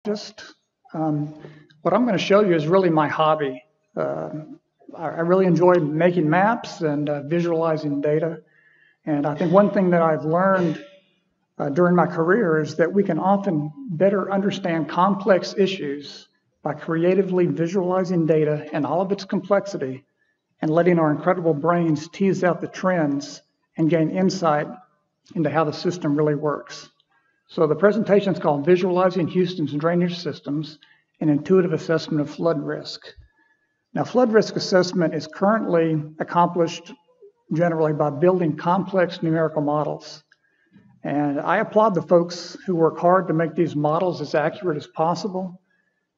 What I'm going to show you is really my hobby. I really enjoy making maps and visualizing data. And I think one thing that I've learned during my career is that we can often better understand complex issues by creatively visualizing data and all of its complexity and letting our incredible brains tease out the trends and gain insight into how the system really works. So the presentation is called Visualizing Houston's Drainage Systems, an Intuitive Assessment of Flood Risk. Now, flood risk assessment is currently accomplished generally by building complex numerical models. And I applaud the folks who work hard to make these models as accurate as possible.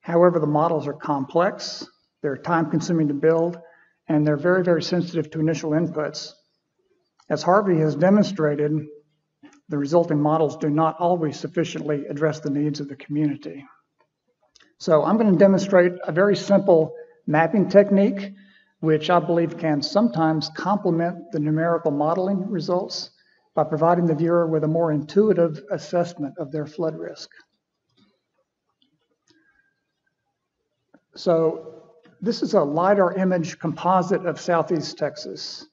However, the models are complex, they're time-consuming to build, and they're very, very sensitive to initial inputs. As Harvey has demonstrated, the resulting models do not always sufficiently address the needs of the community. So I'm going to demonstrate a very simple mapping technique, which I believe can sometimes complement the numerical modeling results by providing the viewer with a more intuitive assessment of their flood risk. So this is a LiDAR image composite of Southeast Texas.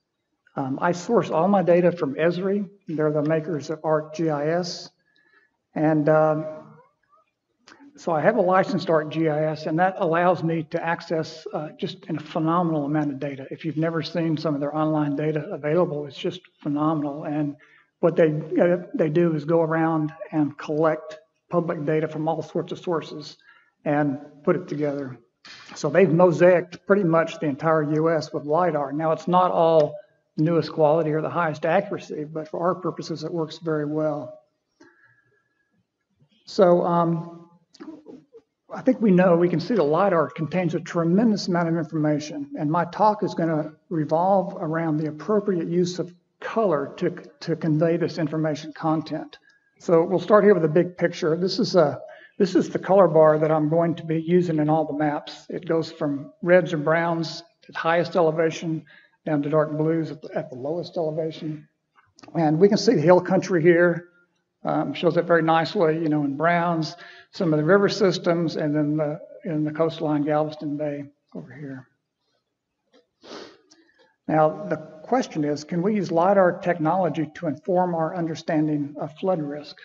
I source all my data from Esri. They're the makers of ArcGIS. And so I have a licensed ArcGIS, and that allows me to access just a phenomenal amount of data. If you've never seen some of their online data available, it's just phenomenal. And what they do is go around and collect public data from all sorts of sources and put it together. So they've mosaicked pretty much the entire US with LiDAR. Now, it's not all newest quality or the highest accuracy, but for our purposes, it works very well. So I think we can see the LiDAR contains a tremendous amount of information, and my talk is going to revolve around the appropriate use of color to convey this information content. So we'll start here with a big picture. This is the color bar that I'm going to be using in all the maps. It goes from reds and browns at highest elevation down to dark blues at the lowest elevation. And we can see the hill country here. Shows it very nicely, in browns, some of the river systems, and then in the coastline, Galveston Bay over here. Now, the question is, can we use LiDAR technology to inform our understanding of flood risk?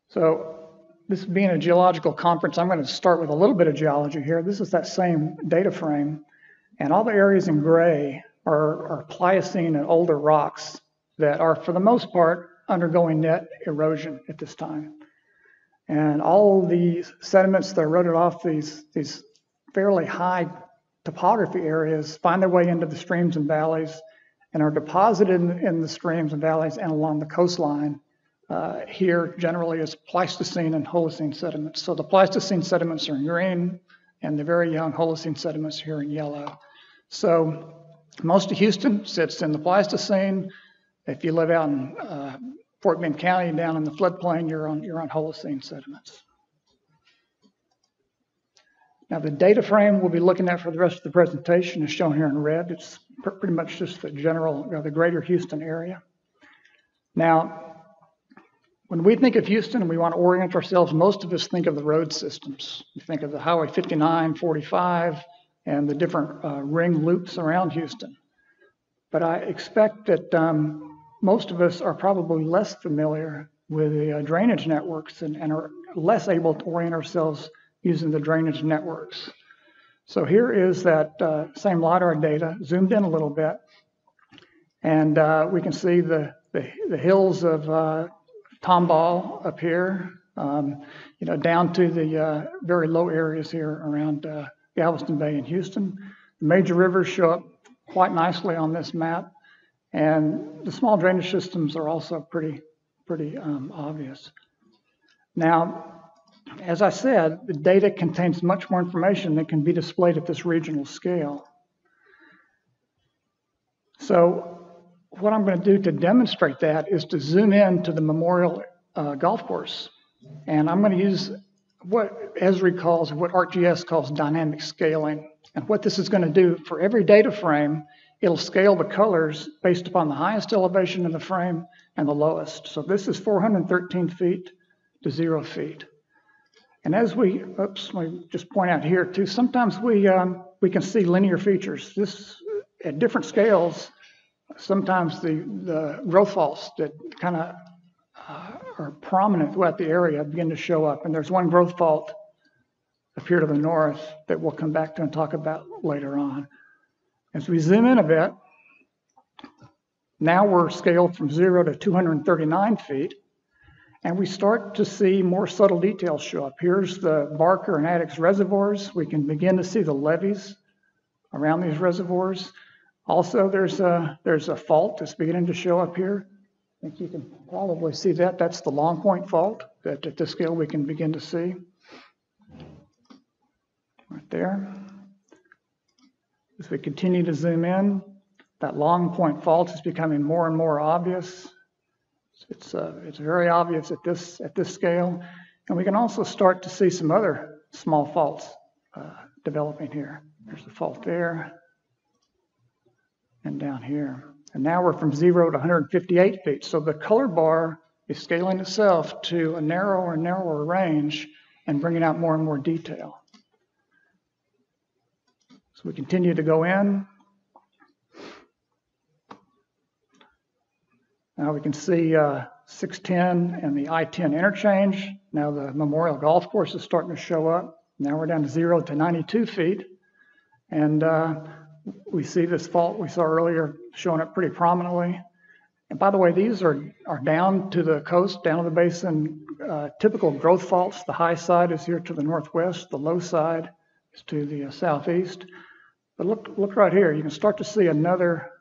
So this being a geological conference, I'm going to start with a little bit of geology here. This is that same data frame, and all the areas in gray are Pliocene and older rocks that are, for the most part, undergoing net erosion at this time. And all these sediments that eroded off these fairly high topography areas find their way into the streams and valleys and are deposited in the streams and valleys and along the coastline. Here generally is Pleistocene and Holocene sediments. So the Pleistocene sediments are in green and the very young Holocene sediments here in yellow. So most of Houston sits in the Pleistocene. If you live out in Fort Bend County down in the floodplain, you're on Holocene sediments. Now the data frame we'll be looking at for the rest of the presentation is shown here in red. It's pretty much just the general, the greater Houston area. Now, when we think of Houston and we want to orient ourselves, most of us think of the road systems. We think of the Highway 59, 45, and the different ring loops around Houston. But I expect that most of us are probably less familiar with the drainage networks and are less able to orient ourselves using the drainage networks. So here is that same LiDAR data zoomed in a little bit, and we can see the hills of Tomball up here, down to the very low areas here around Galveston Bay and Houston. The major rivers show up quite nicely on this map, and the small drainage systems are also pretty obvious. Now, as I said, the data contains much more information that can be displayed at this regional scale. So what I'm going to do to demonstrate that is to zoom in to the Memorial Golf Course. And I'm going to use what Esri calls, what ArcGIS calls dynamic scaling. And what this is going to do for every data frame, it'll scale the colors based upon the highest elevation in the frame and the lowest. So this is 413 feet to 0 feet. And as we, oops, let me just point out here too, sometimes we can see linear features. This, at different scales, sometimes the growth faults that kind of are prominent throughout the area begin to show up. And there's one growth fault up here to the north that we'll come back to and talk about later on. As we zoom in a bit, now we're scaled from 0 to 239 feet, and we start to see more subtle details show up. Here's the Barker and Addicks reservoirs. We can begin to see the levees around these reservoirs. Also, there's a fault that's beginning to show up here. I think you can probably see that. That's the Long Point fault that at this scale we can begin to see. Right there. As we continue to zoom in, that Long Point fault is becoming more and more obvious. It's very obvious at this scale, and we can also start to see some other small faults developing here. There's the fault there, and down here. And now we're from 0 to 158 feet. So the color bar is scaling itself to a narrower and narrower range and bringing out more and more detail. So we continue to go in. Now we can see 610 and the I-10 interchange. Now the Memorial Golf Course is starting to show up. Now we're down to 0 to 92 feet. And we see this fault we saw earlier showing up pretty prominently. And by the way, these are down to the coast, down to the basin, typical growth faults. The high side is here to the northwest. The low side is to the southeast. But look right here. You can start to see another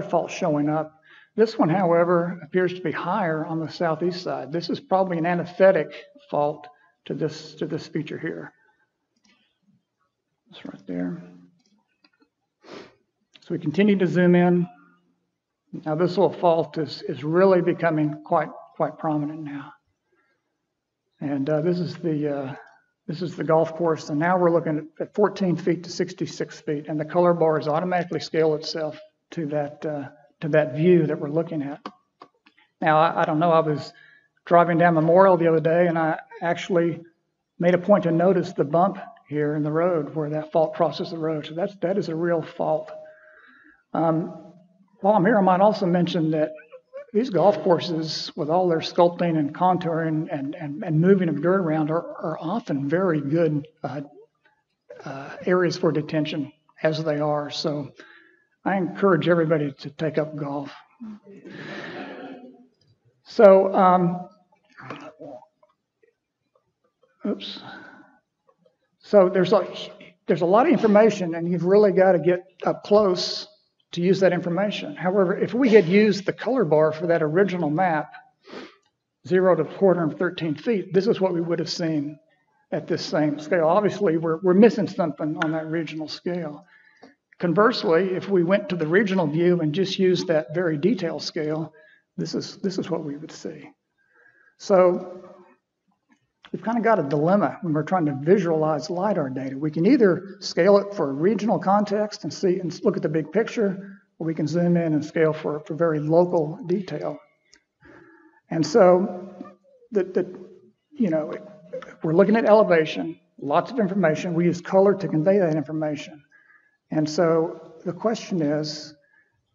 fault showing up. This one, however, appears to be higher on the southeast side. This is probably an antithetic fault to this feature here. It's right there. So we continue to zoom in. Now this little fault is really becoming quite prominent now. And this is the golf course, and now we're looking at 14 feet to 66 feet, and the color bars automatically scale itself to that view that we're looking at. Now I don't know, I was driving down Memorial the other day, and I actually made a point to notice the bump here in the road where that fault crosses the road. So that is a real fault. While I'm here, I might also mention that these golf courses, with all their sculpting and contouring and moving of dirt around, are often very good areas for detention, as they are. So I encourage everybody to take up golf. So, oops. So there's a lot of information, and you've really got to get up close to use that information. However, if we had used the color bar for that original map, 0 to 413 feet, this is what we would have seen at this same scale. Obviously, we're missing something on that regional scale. Conversely, if we went to the regional view and just used that very detailed scale, this is what we would see. So we've kind of got a dilemma when we're trying to visualize LiDAR data. We can either scale it for regional context and see and look at the big picture, or we can zoom in and scale for very local detail. And so we're looking at elevation, lots of information. We use color to convey that information. And so the question is,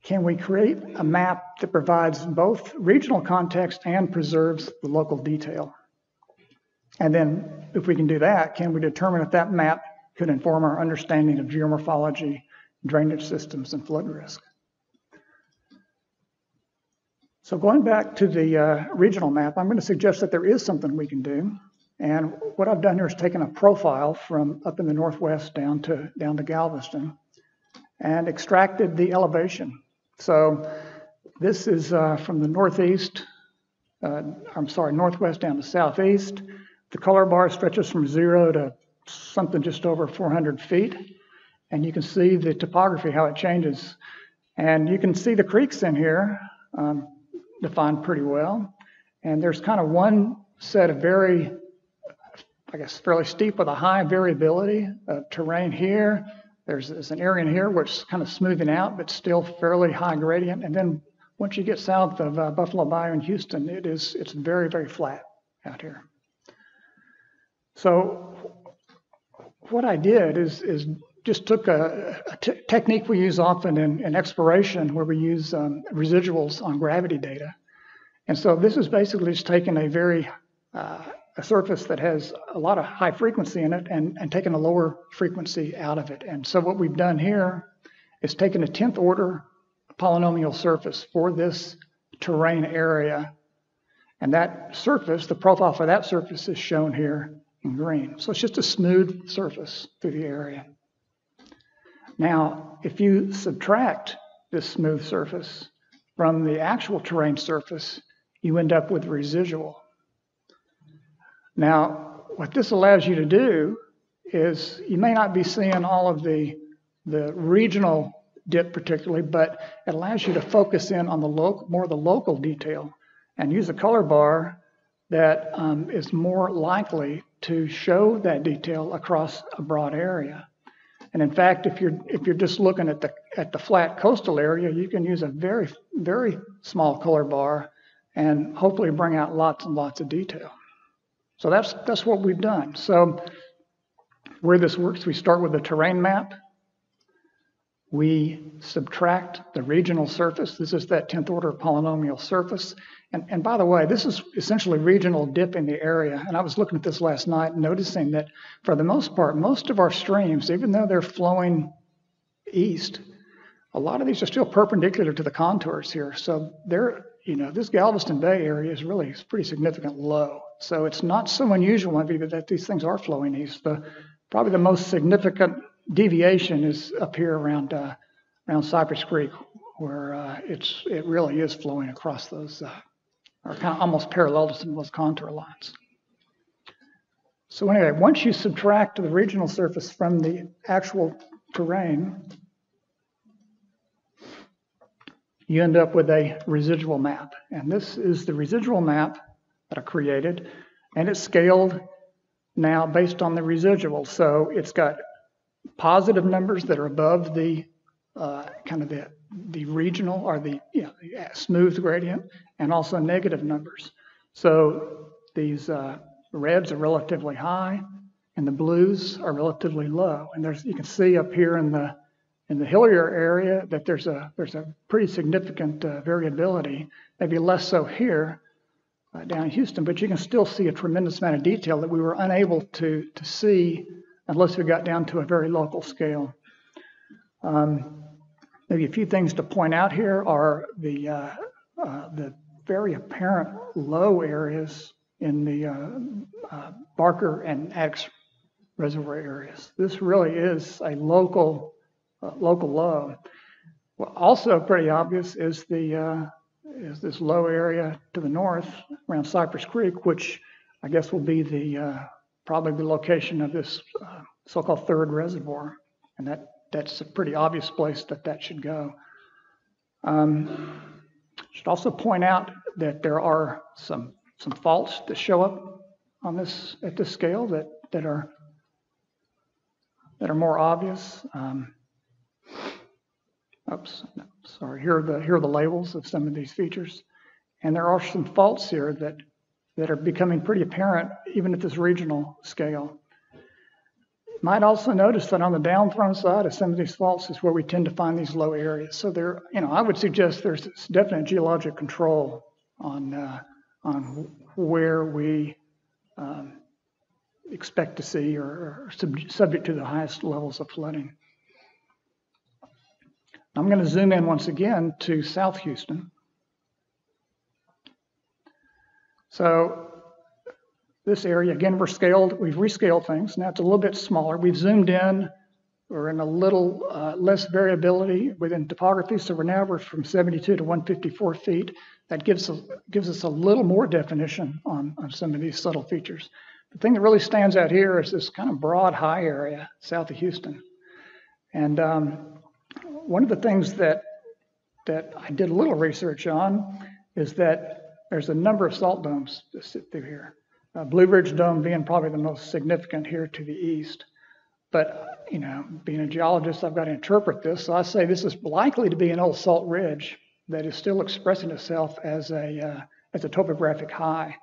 can we create a map that provides both regional context and preserves the local detail? And then if we can do that, can we determine if that map could inform our understanding of geomorphology, drainage systems, and flood risk? So going back to the regional map, I'm going to suggest that there is something we can do. And what I've done here is taken a profile from up in the northwest down to Galveston and extracted the elevation. So this is from the northwest down to southeast. The color bar stretches from 0 to something just over 400 feet. And you can see the topography, how it changes. And you can see the creeks in here defined pretty well. And there's kind of one set of fairly steep with a high variability of terrain here. There's an area in here which is kind of smoothing out, but still fairly high gradient. And then once you get south of Buffalo Bayou and Houston, it's very, very flat out here. So what I did is just took a technique we use often in exploration, where we use residuals on gravity data. And so this is basically just taking a surface that has a lot of high frequency in it and taking a lower frequency out of it. And so what we've done here is taken a 10th order polynomial surface for this terrain area. And that surface, the profile for that surface, is shown here in green. So it's just a smooth surface through the area. Now, if you subtract this smooth surface from the actual terrain surface, you end up with residual. Now, what this allows you to do is, you may not be seeing all of the regional dip particularly, but it allows you to focus in on the more the local detail and use a color bar that is more likely to show that detail across a broad area. And in fact, if you're just looking at the flat coastal area, you can use a very, very small color bar and hopefully bring out lots and lots of detail. So that's what we've done. So where this works, we start with a terrain map. We subtract the regional surface. This is that 10th order polynomial surface. And by the way, this is essentially regional dip in the area. And I was looking at this last night, noticing that for the most part, most of our streams, even though they're flowing east, a lot of these are still perpendicular to the contours here. So this Galveston Bay area is really pretty significant low. So it's not so unusual that these things are flowing east. Probably the most significant deviation is up here around Cypress Creek, where it really is flowing across those, or kind of almost parallel to some of those contour lines. So anyway, once you subtract the regional surface from the actual terrain, you end up with a residual map. And this is the residual map that I created, and it's scaled now based on the residual. So it's got positive numbers that are above the the regional or the smooth gradient, and also negative numbers. So these reds are relatively high, and the blues are relatively low. And you can see up here in the hillier area that there's a pretty significant variability. Maybe less so here down in Houston, but you can still see a tremendous amount of detail that we were unable to see unless we got down to a very local scale. Maybe a few things to point out here are the very apparent low areas in the Barker and Addicks reservoir areas. This really is a local low. Well, also pretty obvious is this low area to the north around Cypress Creek, which I guess will be probably the location of this so-called third reservoir, and that's a pretty obvious place that should go. Should also point out that there are some faults that show up on at this scale that are more obvious. Oops, no, sorry. Here are the labels of some of these features, and there are some faults here that are becoming pretty apparent even at this regional scale. You might also notice that on the downthrown side of some of these faults is where we tend to find these low areas. So I would suggest there's definite geologic control on where we expect to see or subject to the highest levels of flooding. I'm going to zoom in once again to South Houston. So this area, again, we've rescaled things. Now it's a little bit smaller. We've zoomed in. We're in a little less variability within topography. So we're from 72 to 154 feet. That gives us a little more definition on some of these subtle features. The thing that really stands out here is this kind of broad high area south of Houston. And one of the things that I did a little research on is that there's a number of salt domes that sit through here. Blue Ridge Dome being probably the most significant here to the east. But, being a geologist, I've got to interpret this. So I say this is likely to be an old salt ridge that is still expressing itself as a topographic high.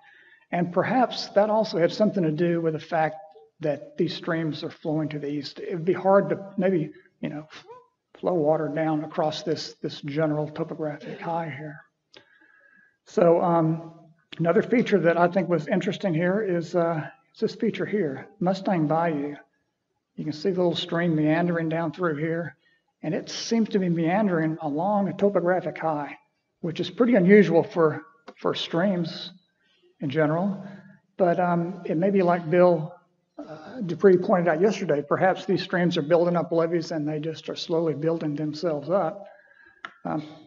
And perhaps that also had something to do with the fact that these streams are flowing to the east. It would be hard to maybe, flow water down across this general topographic high here. So another feature that I think was interesting here is this feature here, Mustang Bayou. You can see the little stream meandering down through here, and it seems to be meandering along a topographic high, which is pretty unusual for streams in general. But it may be like Bill Dupree pointed out yesterday, perhaps these streams are building up levees and they just are slowly building themselves up.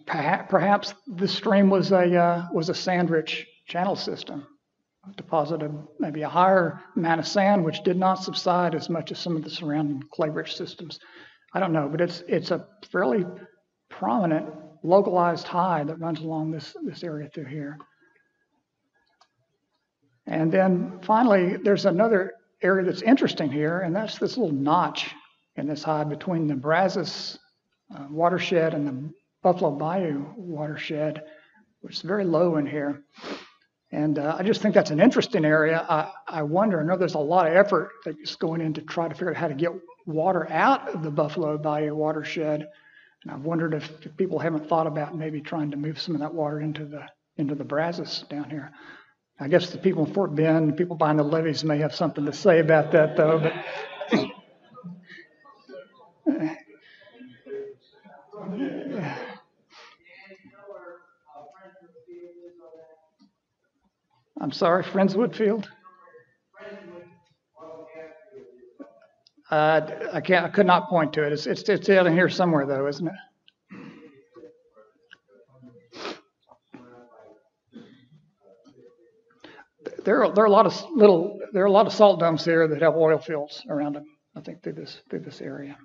Perhaps this stream was a sand-rich channel system, deposited maybe a higher amount of sand, which did not subside as much as some of the surrounding clay-rich systems. I don't know, but it's a fairly prominent localized high that runs along this area through here. And then finally, there's another area that's interesting here, and that's this little notch in this high between the Brazos watershed and the Buffalo Bayou watershed, which is very low in here. And I just think that's an interesting area. I wonder, I know there's a lot of effort that's going in to try to figure out how to get water out of the Buffalo Bayou watershed. And I've wondered if people haven't thought about maybe trying to move some of that water into the Brazos down here. I guess the people in Fort Bend, the people behind the levees may have something to say about that, though. But I'm sorry, Friendswood Field? I could not point to it. It's out in here somewhere, though, isn't it? There are a lot of salt dumps here that have oil fields around them, I think, through this area.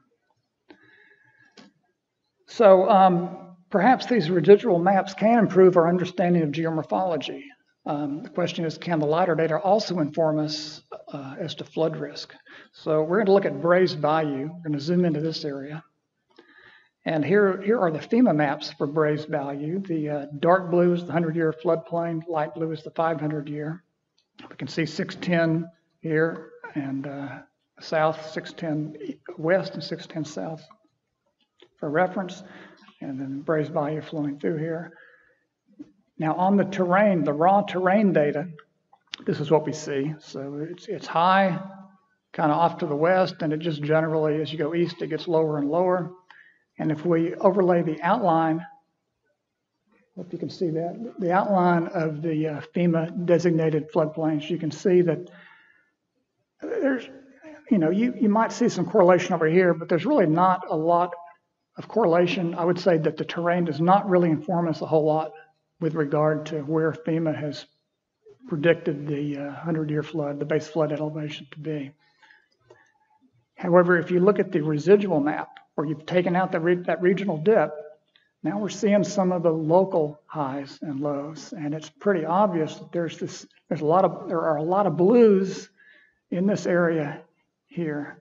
So perhaps these residual maps can improve our understanding of geomorphology. The question is, can the LiDAR data also inform us as to flood risk? So we're going to look at Brays Bayou. We're going to zoom into this area. And here are the FEMA maps for Brays Bayou. The dark blue is the 100-year floodplain, light blue is the 500-year. We can see 610 here, and south 610 west and 610 south for reference, and then Brays Bayou flowing through here. Now on the terrain, the raw terrain data, this is what we see. So it's high, kind of off to the west, and it just generally, as you go east, it gets lower and lower. And if we overlay the outline, hope you can see that, the outline of the FEMA designated floodplains, you can see that there's, you might see some correlation over here, but there's really not a lot of correlation. I would say that the terrain does not really inform us a whole lot with regard to where FEMA has predicted the 100-year flood, the base flood elevation to be. However, if you look at the residual map, where you've taken out that regional dip, now we're seeing some of the local highs and lows, and it's pretty obvious that there are a lot of blues in this area here.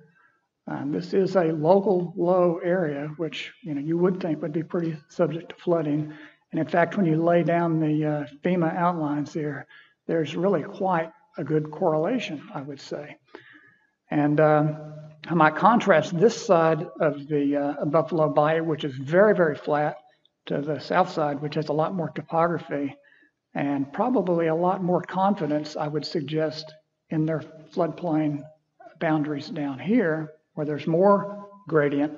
This is a local low area, which you would think would be pretty subject to flooding. And in fact, when you lay down the FEMA outlines here, there's really quite a good correlation, I would say. And I might contrast this side of the Buffalo Bayou, which is very, very flat, to the south side, which has a lot more topography and probably a lot more confidence, I would suggest, in their floodplain boundaries down here, where there's more gradient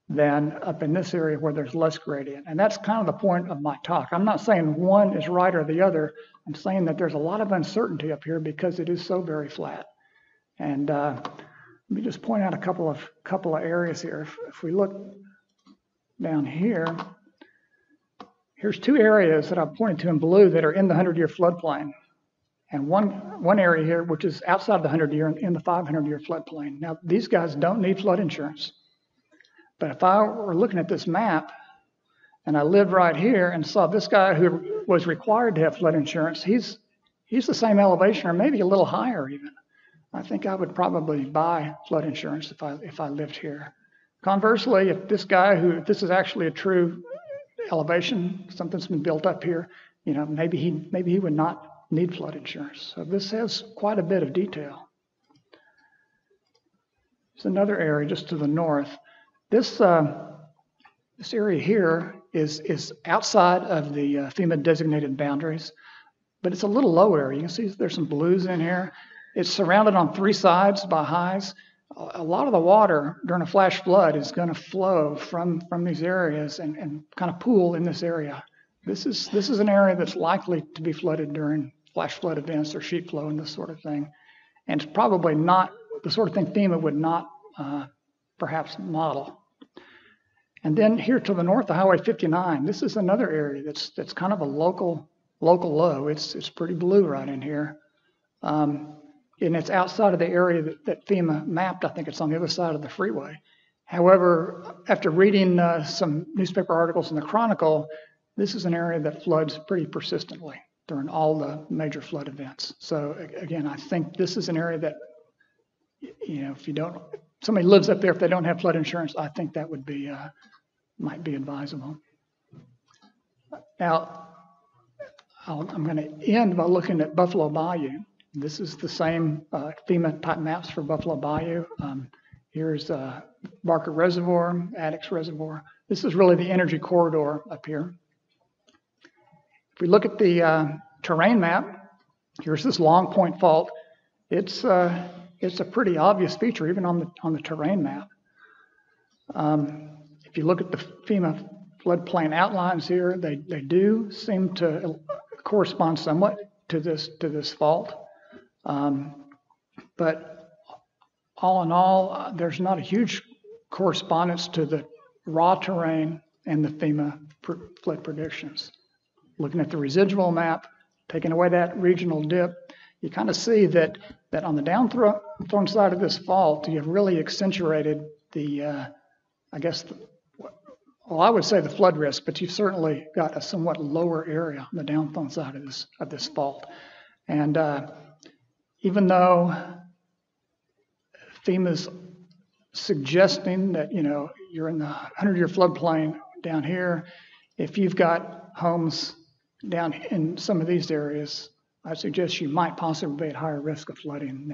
than up in this area where there's less gradient. And that's kind of the point of my talk. I'm not saying one is right or the other. I'm saying that there's a lot of uncertainty up here because it is so very flat. And let me just point out a couple of areas here. If we look down here, here's two areas that I've pointed to in blue that are in the 100-year floodplain. And one area here, which is outside the 100-year, in the 500-year floodplain. Now, these guys don't need flood insurance. But if I were looking at this map and I lived right here and saw this guy who was required to have flood insurance, he's the same elevation or maybe a little higher even. I think I would probably buy flood insurance if I lived here. Conversely, if this is actually a true elevation, something's been built up here, maybe he would not need flood insurance. So this has quite a bit of detail. It's another area just to the north. This area here is outside of the FEMA designated boundaries, but it's a little low area. You can see there's some blues in here. It's surrounded on 3 sides by highs. A lot of the water during a flash flood is going to flow from these areas and kind of pool in this area. This is an area that's likely to be flooded during flash flood events or sheet flow and this sort of thing. And it's probably not the sort of thing FEMA would not perhaps model. And then here to the north of Highway 59, this is another area that's kind of a local low. It's pretty blue right in here. And it's outside of the area that FEMA mapped. I think it's on the other side of the freeway. However, after reading some newspaper articles in the Chronicle, this is an area that floods pretty persistently during all the major flood events. So again, I think this is an area that, if somebody lives up there, if they don't have flood insurance, I think that would be, might be advisable. Now, I'm going to end by looking at Buffalo Bayou. This is the same FEMA type maps for Buffalo Bayou. Here's Barker Reservoir, Addicks Reservoir. This is really the energy corridor up here. If we look at the terrain map, here's this Long Point Fault. It's a pretty obvious feature even on the terrain map. If you look at the FEMA floodplain outlines here, they do seem to correspond somewhat to this fault. But all in all, there's not a huge correspondence to the raw terrain and the FEMA flood predictions. Looking at the residual map, taking away that regional dip, you kind of see that on the downthrown side of this fault, you've really accentuated the, I would say the flood risk, but you've certainly got a somewhat lower area on the downthrown side of this fault. And even though FEMA's suggesting that, you're in the 100-year floodplain down here, if you've got homes down in some of these areas, I suggest you might possibly be at higher risk of flooding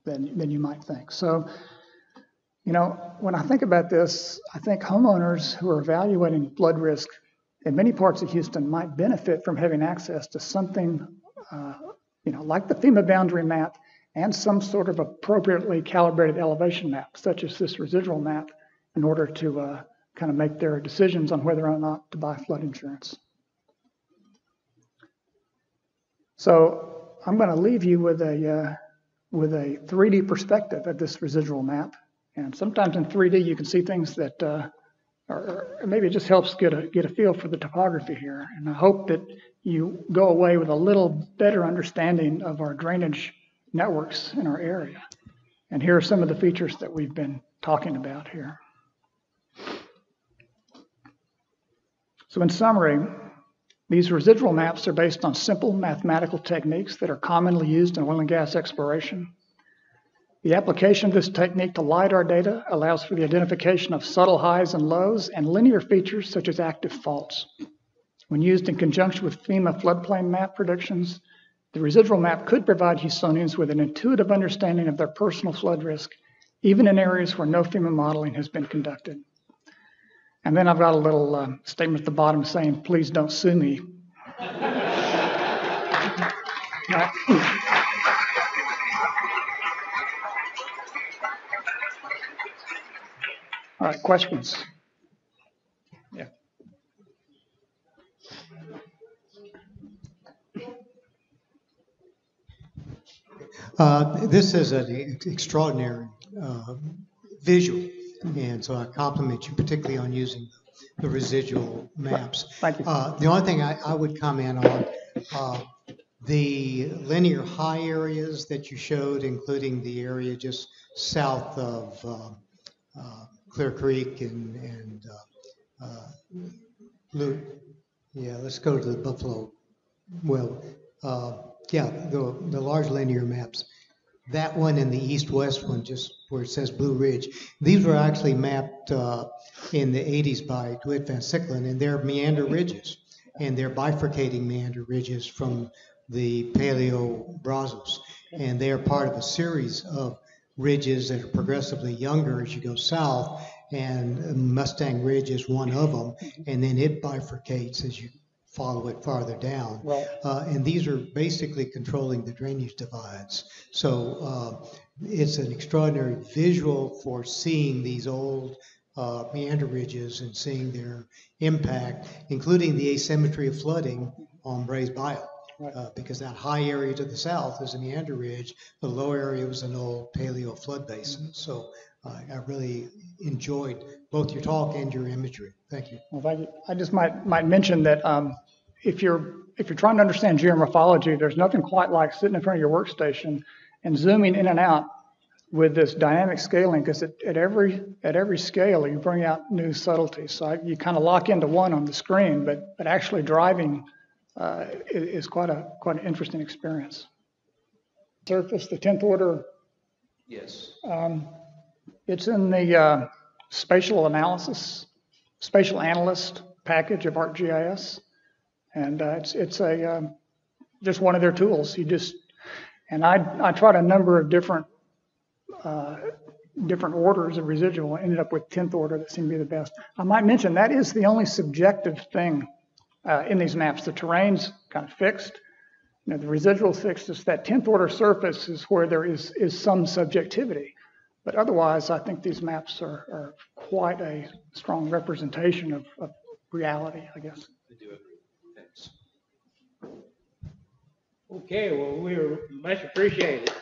than you might think. So, when I think about this, I think homeowners who are evaluating flood risk in many parts of Houston might benefit from having access to something, like the FEMA boundary map and some sort of appropriately calibrated elevation map, such as this residual map, in order to kind of make their decisions on whether or not to buy flood insurance. So I'm going to leave you with a 3D perspective of this residual map. And sometimes in 3D you can see things that, or maybe it just helps get a feel for the topography here. And I hope that you go away with a little better understanding of our drainage networks in our area. And here are some of the features that we've been talking about here. So in summary, these residual maps are based on simple mathematical techniques that are commonly used in oil and gas exploration. The application of this technique to LiDAR data allows for the identification of subtle highs and lows and linear features such as active faults. When used in conjunction with FEMA floodplain map predictions, the residual map could provide Houstonians with an intuitive understanding of their personal flood risk, even in areas where no FEMA modeling has been conducted. And then I've got a little statement at the bottom saying, please don't sue me. All right, questions? Yeah. This is an extraordinary visual, and so I compliment you particularly on using the residual maps. Thank you. The only thing I would comment on, the linear high areas that you showed, including the area just south of Clear Creek and yeah, let's go to the Buffalo. Well, yeah, the large linear maps. That one and the east-west one, just where it says Blue Ridge, these were actually mapped in the 80s by DeWitt Van Sicklen, and they're meander ridges, and they're bifurcating meander ridges from the Paleo Brazos. and they are part of a series of ridges that are progressively younger as you go south, and Mustang Ridge is one of them, and then it bifurcates as you follow it farther down. Right. And these are basically controlling the drainage divides. So it's an extraordinary visual for seeing these old meander ridges and seeing their impact, including the asymmetry of flooding on Brays Bayou. Right. Because that high area to the south is a meander ridge, the low area was an old paleo flood basin. So I really enjoyed both your talk and your imagery. Thank you. Well, thank you. I just might mention that if you're trying to understand geomorphology, there's nothing quite like sitting in front of your workstation and zooming in and out with this dynamic scaling, because at every scale you bring out new subtleties. So you kind of lock into one on the screen, but actually driving is quite an interesting experience. Surface, the 10th order. Yes. It's in the spatial analyst package of ArcGIS, and it's just one of their tools. I tried a number of different orders of residual, and ended up with 10th order that seemed to be the best. I might mention that is the only subjective thing in these maps. The terrain's kind of fixed, the residual fixed. It's that 10th order surface is where there is some subjectivity. But otherwise, I think these maps are quite a strong representation of reality, I guess. I do agree. Thanks. Okay, well, we are much appreciated.